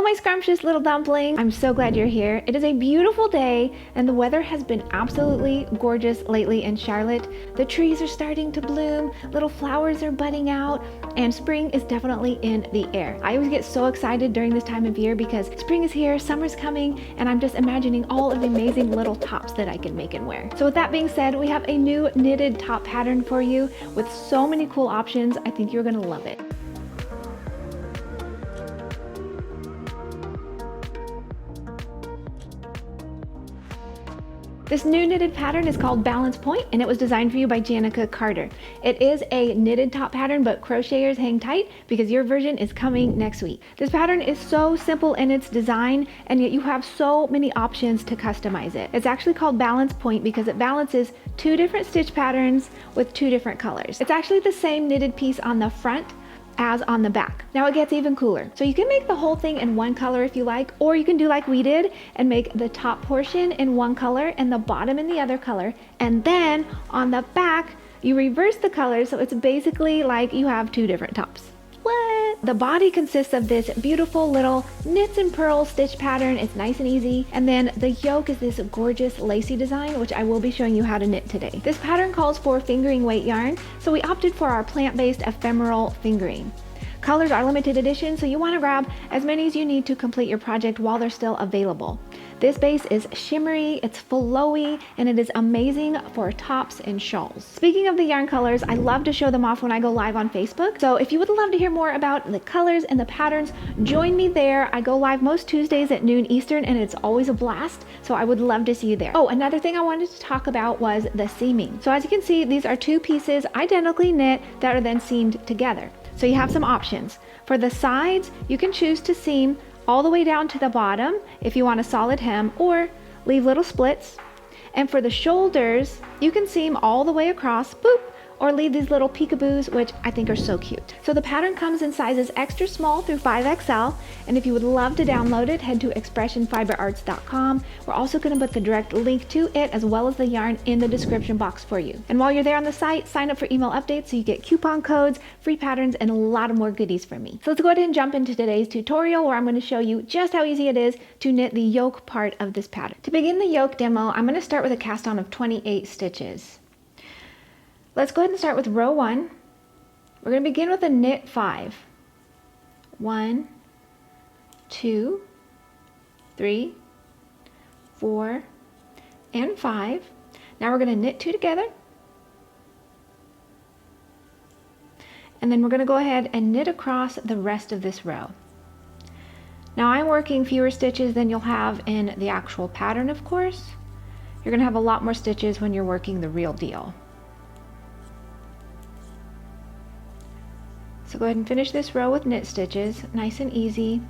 my scrumptious little dumpling. I'm so glad you're here. It is a beautiful day and the weather has been absolutely gorgeous lately in Charlotte. The trees are starting to bloom, little flowers are budding out, and spring is definitely in the air. I always get so excited during this time of year because spring is here, summer's coming, and I'm just imagining all of the amazing little tops that I can make and wear. So with that being said, we have a new knitted top pattern for you with so many cool options. I think you're gonna love it. This new knitted pattern is called Balance Point, and it was designed for you by Janica Carter. It is a knitted top pattern, but crocheters hang tight because your version is coming next week. This pattern is so simple in its design, and yet you have so many options to customize it. It's actually called Balance Point because it balances two different stitch patterns with two different colors. It's actually the same knitted piece on the front as on the back. Now it gets even cooler. So you can make the whole thing in one color if you like, or you can do like we did and make the top portion in one color and the bottom in the other color. And then on the back, you reverse the colors. So it's basically like you have two different tops. What? The body consists of this beautiful little knits and purls stitch pattern. It's nice and easy. And then the yoke is this gorgeous lacy design, which I will be showing you how to knit today. This pattern calls for fingering weight yarn, so we opted for our plant-based ephemeral fingering. Colors are limited edition, so you want to grab as many as you need to complete your project while they're still available. This base is shimmery, it's flowy, and it is amazing for tops and shawls. Speaking of the yarn colors, I love to show them off when I go live on Facebook. So if you would love to hear more about the colors and the patterns, join me there. I go live most Tuesdays at noon Eastern, and it's always a blast. So I would love to see you there. Oh, another thing I wanted to talk about was the seaming. So as you can see, these are two pieces identically knit that are then seamed together. So you have some options. For the sides, you can choose to seam all the way down to the bottom if you want a solid hem, or leave little splits. And for the shoulders, you can seam all the way across, boop, or leave these little peekaboos, which I think are so cute. So the pattern comes in sizes extra small through 5XL, and if you would love to download it, head to expressionfiberarts.com. We're also going to put the direct link to it as well as the yarn in the description box for you. And while you're there on the site, sign up for email updates so you get coupon codes, free patterns, and a lot of more goodies from me. So let's go ahead and jump into today's tutorial where I'm going to show you just how easy it is to knit the yoke part of this pattern. To begin the yoke demo, I'm going to start with a cast on of 28 stitches. Let's go ahead and start with row 1. We're going to begin with a knit 5. 1, 2, 3, 4, and 5. Now we're going to knit 2 together. And then we're going to go ahead and knit across the rest of this row. Now I'm working fewer stitches than you'll have in the actual pattern, of course. You're going to have a lot more stitches when you're working the real deal. So go ahead and finish this row with knit stitches, nice and easy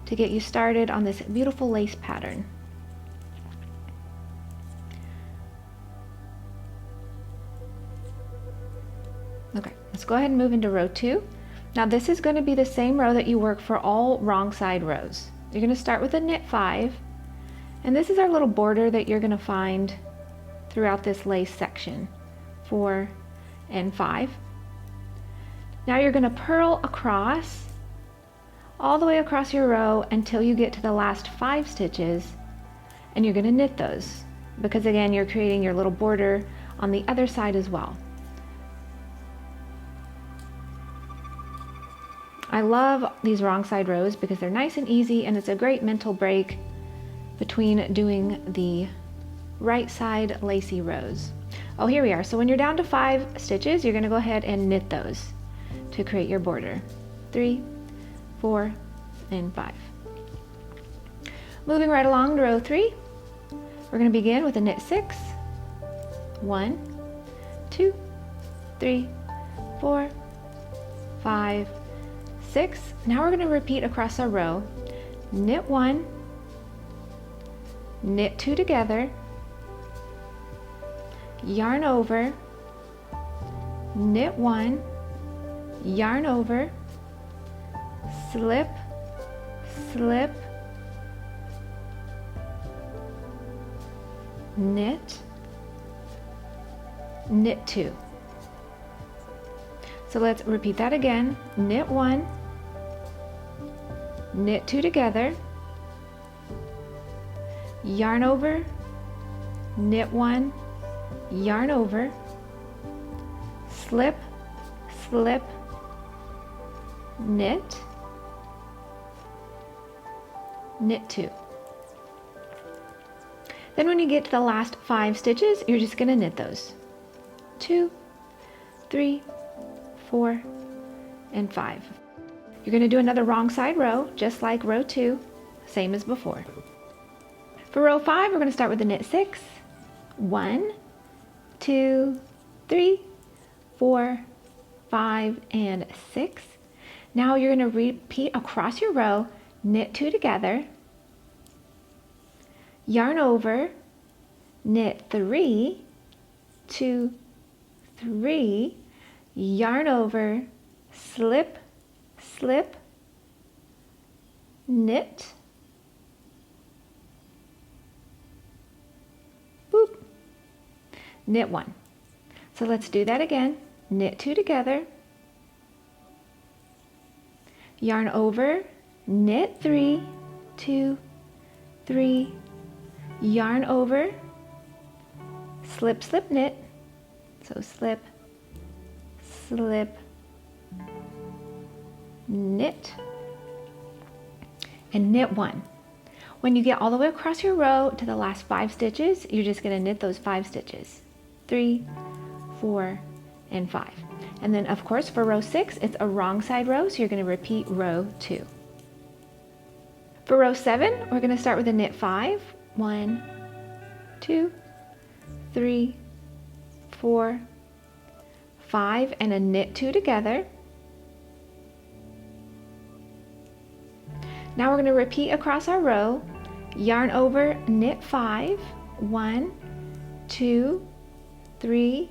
to get you started on this beautiful lace pattern. Okay, let's go ahead and move into row 2. Now this is going to be the same row that you work for all wrong side rows. You're going to start with a knit 5, and this is our little border that you're going to find throughout this lace section, 4 and 5. Now you're going to purl across, all the way across your row until you get to the last 5 stitches, and you're going to knit those, because again, you're creating your little border on the other side as well. I love these wrong side rows because they're nice and easy, and it's a great mental break between doing the right side lacy rows. Oh, here we are. So when you're down to 5 stitches, you're going to go ahead and knit those to create your border. 3, 4, and 5. Moving right along to row 3, we're going to begin with a knit 6. 1, 2, 3, 4, 5, 6. Now we're going to repeat across our row. Knit 1, knit 2 together, yarn over, knit 1, yarn over, slip, slip, knit, knit 2. So let's repeat that again. Knit 1, knit two together, yarn over, knit one, yarn over, slip, slip, knit, knit two. Then when you get to the last 5 stitches, you're just going to knit those. 2, 3, 4, and 5. You're going to do another wrong side row, just like row 2, same as before. For row 5, we're going to start with the knit 6. 1, 2, 3, 4, 5, and 6. Now you're going to repeat across your row, knit 2 together, yarn over, knit 3, 2, 3, yarn over, slip, slip, knit, boop, knit 1. So let's do that again. Knit 2 together, yarn over, knit 3, 2, 3, yarn over, slip, slip, knit. So slip, slip, knit, and knit 1. When you get all the way across your row to the last 5 stitches, you're just going to knit those 5 stitches. 3, 4, and 5. And then of course for row 6, it's a wrong side row, so you're going to repeat row 2. For row 7, we're going to start with a knit 5. 1, 2, 3, 4, 5, and a knit 2 together. Now we're going to repeat across our row, yarn over, knit 5, 1, 2, 3,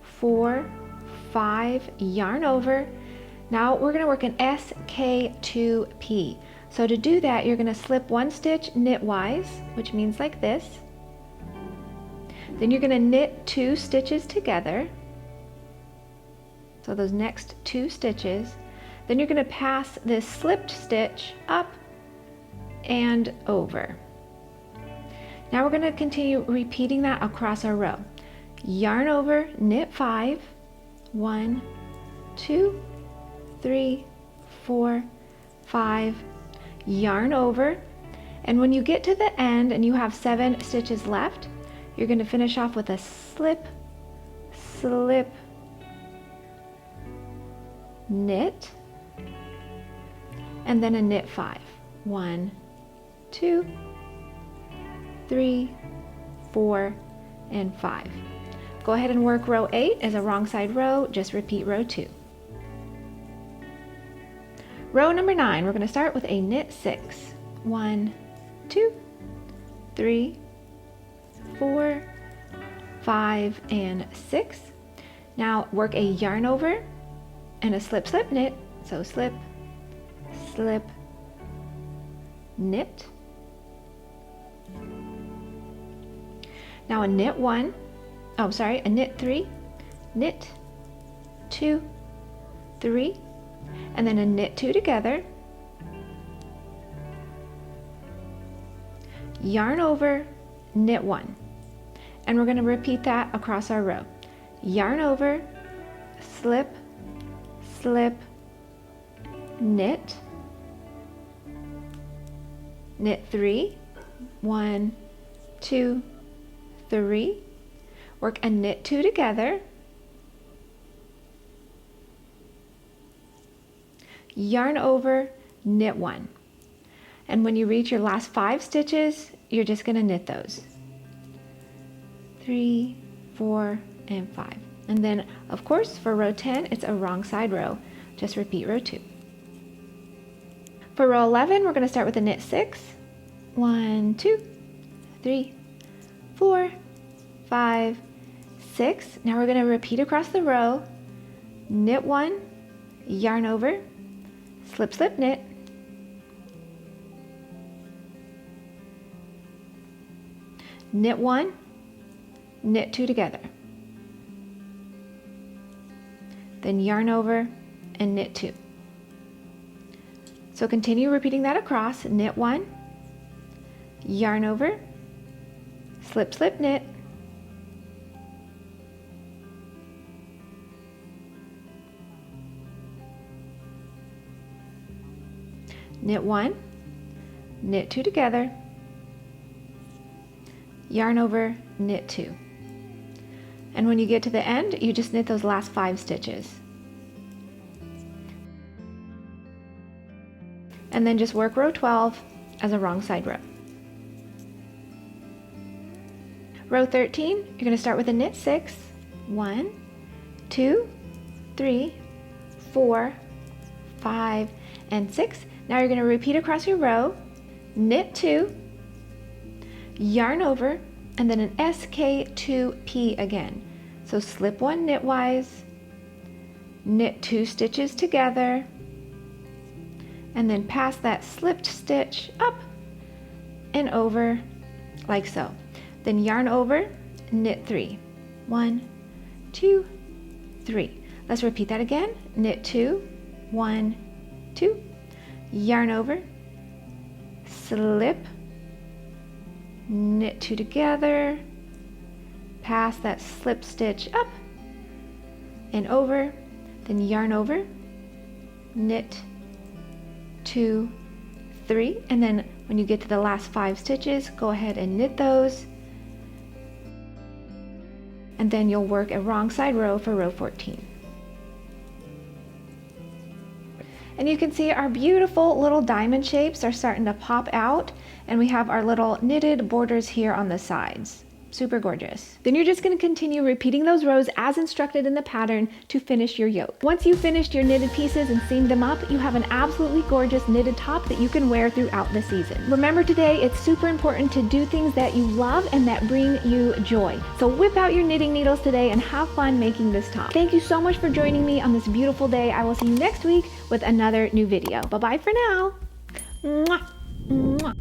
4, 5, yarn over. Now we're going to work an SK2P. So to do that, you're going to slip 1 stitch knitwise, which means like this. Then you're going to knit 2 stitches together. So those next 2 stitches. Then you're going to pass this slipped stitch up and over. Now we're going to continue repeating that across our row. Yarn over, knit 5, 1, 2, 3, 4, 5, yarn over, and when you get to the end and you have 7 stitches left, you're going to finish off with a slip, slip, knit, and then a knit 5. 1, 2, 3, 4, and 5. Go ahead and work row 8 as a wrong side row, just repeat row 2. Row number 9, we're going to start with a knit 6. 1, 2, 3, 4, 5, and 6. Now work a yarn over and a slip, slip, knit. So slip, slip, knit. Now a knit 1, a knit 3, knit 2, 3, and then a knit 2 together, yarn over, knit 1, and we're going to repeat that across our row. Yarn over, slip, slip, knit, knit 3, 1, 2, 3, work a knit 2 together, yarn over, knit 1, and when you reach your last 5 stitches, you're just going to knit those. 3, 4, and 5. And then of course for row 10, it's a wrong side row, just repeat row 2. For row 11, we're going to start with a knit 6. 1, 2, 3, 4, 5, 6. Now we're going to repeat across the row, knit 1, yarn over, slip, slip, knit, knit 1, knit 2 together, then yarn over and knit 2. So continue repeating that across. Knit 1, yarn over, slip, slip, knit, knit 1, knit 2 together, yarn over, knit 2. And when you get to the end, you just knit those last 5 stitches. And then just work row 12 as a wrong side row. Row 13, you're going to start with a knit 6. 1, 2, 3, 4, 5, and 6. Now you're going to repeat across your row, knit 2, yarn over, and then an SK2P again. So slip 1 knitwise, knit 2 stitches together, and then pass that slipped stitch up and over like so. Then yarn over, knit 3. 1, 2, 3. Let's repeat that again. Knit 2, 1, 2, yarn over, slip, knit 2 together, pass that slip stitch up and over, then yarn over, knit 2, 3, and then when you get to the last 5 stitches, go ahead and knit those, and then you'll work a wrong side row for row 14. And you can see our beautiful little diamond shapes are starting to pop out, and we have our little knitted borders here on the sides. Super gorgeous. Then you're just going to continue repeating those rows as instructed in the pattern to finish your yoke. Once you've finished your knitted pieces and seamed them up, you have an absolutely gorgeous knitted top that you can wear throughout the season. Remember today, it's super important to do things that you love and that bring you joy. So whip out your knitting needles today and have fun making this top. Thank you so much for joining me on this beautiful day. I will see you next week with another new video. Bye-bye for now. Mwah. Mwah.